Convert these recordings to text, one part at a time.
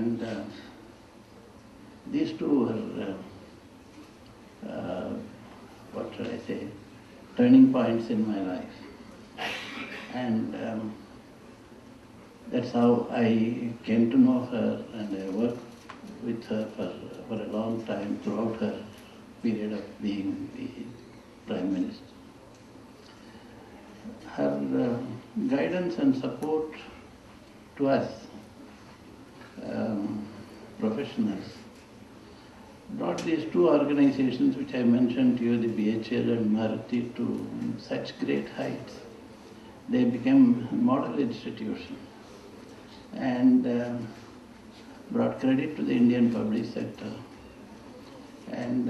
And these two were, what should I say, turning points in my life. And that's how I came to know her, and I worked with her for a long time throughout her period of being the Prime Minister. Her guidance and support to us professionals brought these two organizations which I mentioned to you, the BHL and Maruti, to such great heights. They became model institutions and brought credit to the Indian public sector and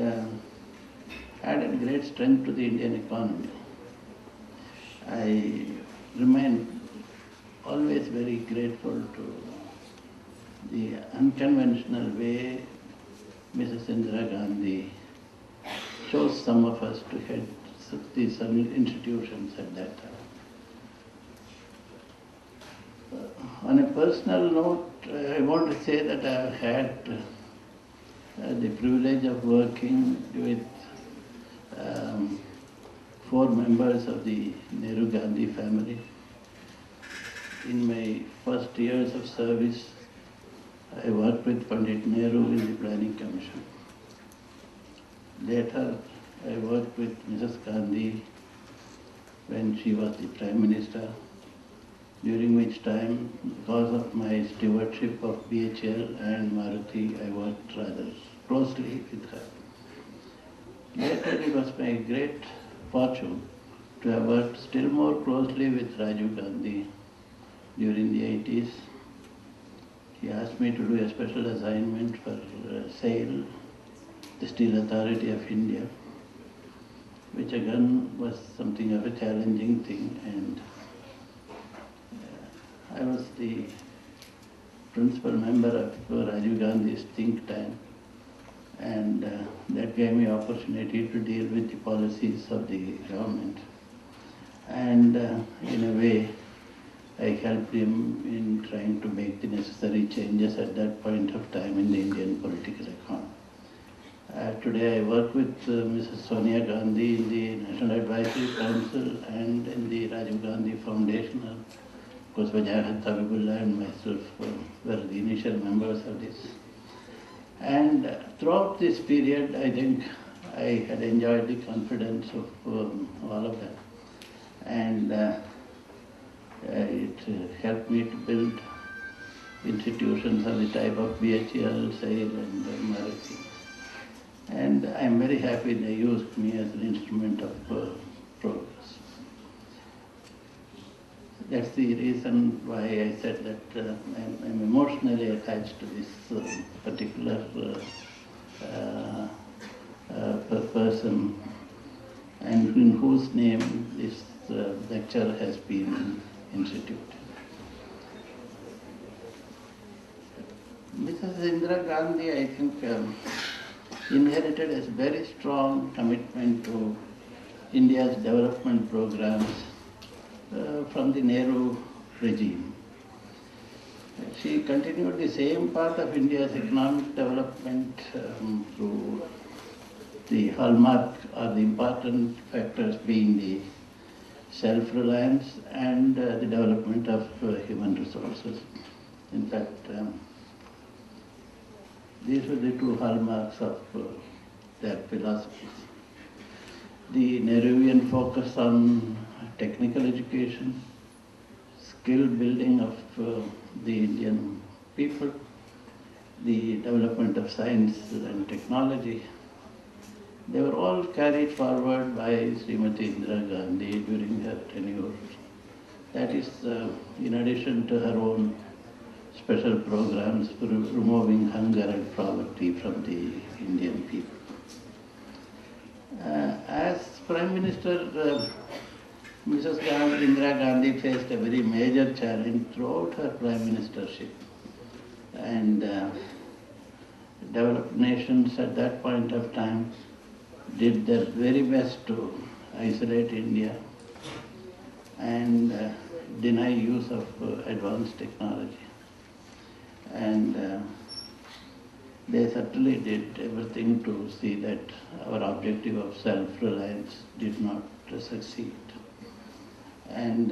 added great strength to the Indian economy. I remain always very grateful to the unconventional way Mrs. Indira Gandhi chose some of us to head these institutions at that time. On a personal note, I want to say that I have had the privilege of working with 4 members of the Nehru-Gandhi family. In my first years of service, I worked with Pandit Nehru in the Planning Commission. Later, I worked with Mrs. Gandhi when she was the Prime Minister, during which time, because of my stewardship of BHL and Maruti, I worked rather closely with her. Later, it was my great fortune to have worked still more closely with Rajiv Gandhi during the 80s. He asked me to do a special assignment for SAIL, the Steel Authority of India, which again was something of a challenging thing, and I was the principal member of Rajiv Gandhi's think tank, and that gave me opportunity to deal with the policies of the government. And in a way, I helped him in trying to make the necessary changes at that point of time in the Indian political economy. Today I work with Mrs. Sonia Gandhi in the National Advisory Council and in the Rajiv Gandhi Foundation. Of course, Wajahat Tabibullah and myself were the initial members of this. And throughout this period, I think I had enjoyed the confidence of all of them. And it helped me to build institutions of the type of BHL, SAIL and Maruti. And I'm very happy they used me as an instrument of progress. That's the reason why I said that I'm emotionally attached to this particular person, and in whose name this lecture has been instituted. Mrs. Indira Gandhi, I think, inherited a very strong commitment to India's development programs from the Nehru regime. She continued the same path of India's economic development through the hallmark or the important factors being the self-reliance and the development of human resources. In fact, these were the two hallmarks of their philosophies. The Nehruvian focus on technical education, skill building of the Indian people, the development of science and technology, they were all carried forward by Srimati Indira Gandhi during her tenure. That is, in addition to her own special programs for removing hunger and poverty from the Indian people. As Prime Minister, Mrs. Indira Gandhi faced a very major challenge throughout her Prime Ministership. And developed nations at that point of time did their very best to isolate India and deny use of advanced technology. And They certainly did everything to see that our objective of self-reliance did not succeed. And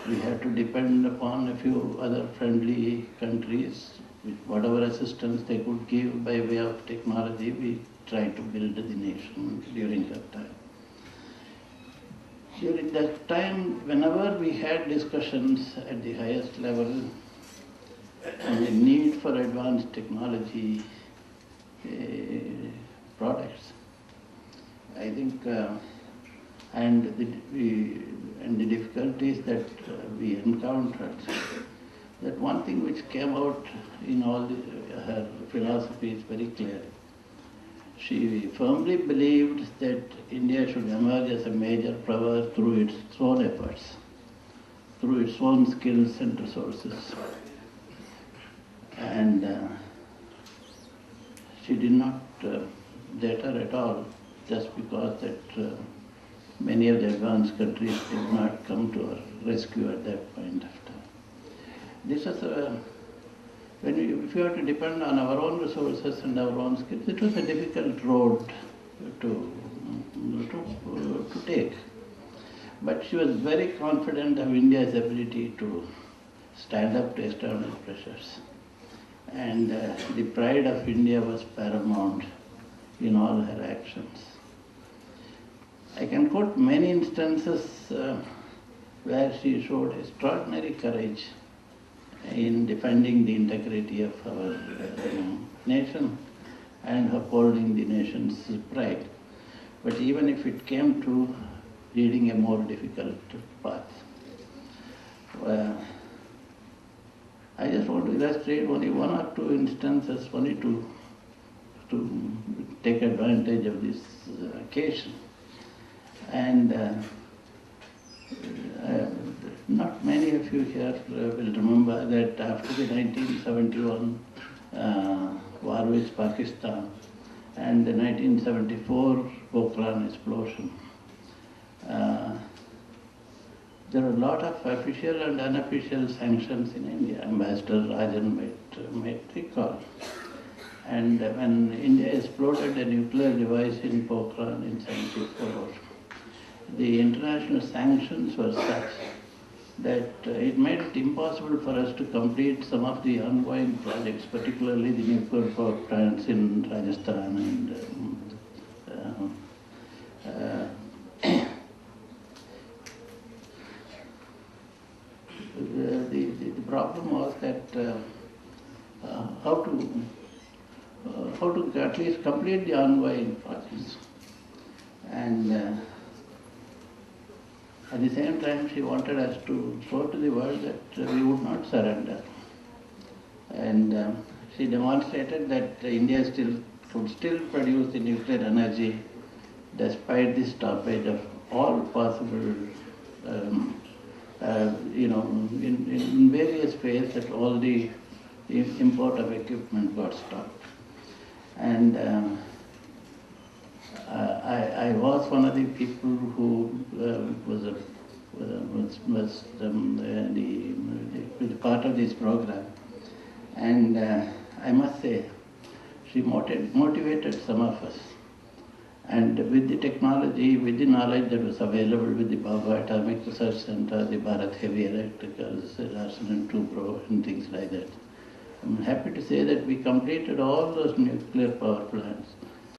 we had to depend upon a few other friendly countries. With whatever assistance they could give by way of technology, we tried to build the nation during that time. During that time, whenever we had discussions at the highest level on the need for advanced technology products, I think, and the difficulties that we encountered, that one thing which came out in all her philosophy is very clear. She firmly believed that India should emerge as a major power through its own efforts, through its own skills and resources. And she did not deter at all just because that many of the advanced countries did not come to her rescue at that point of time. This is if you have to depend on our own resources and our own skills, it was a difficult road to take. But she was very confident of India's ability to stand up to external pressures. And the pride of India was paramount in all her actions. I can quote many instances where she showed extraordinary courage in defending the integrity of our nation and upholding the nation's pride. But even if it came to leading a more difficult path. I just want to illustrate only one or two instances, only to take advantage of this occasion. And not many of you here will remember that after the 1971 war with Pakistan and the 1974 Pokhran explosion, there were a lot of official and unofficial sanctions in India. Ambassador Rajan might recall. And when India exploded a nuclear device in Pokhran in 1974, the international sanctions were such that it made it impossible for us to complete some of the ongoing projects, particularly the nuclear power plants in Rajasthan and the problem was that how to at least complete the ongoing projects. And at the same time, she wanted us to show to the world that we would not surrender. And she demonstrated that India could still produce the nuclear energy despite the stoppage of all possible, in various ways that all the import of equipment got stopped. And I was one of the people who was part of this program, and I must say, she motivated some of us. And with the technology, with the knowledge that was available with the Bhabha Atomic Research Center, the Bharat Heavy Electricals, Larsen and Toubro, and things like that, I'm happy to say that we completed all those nuclear power plants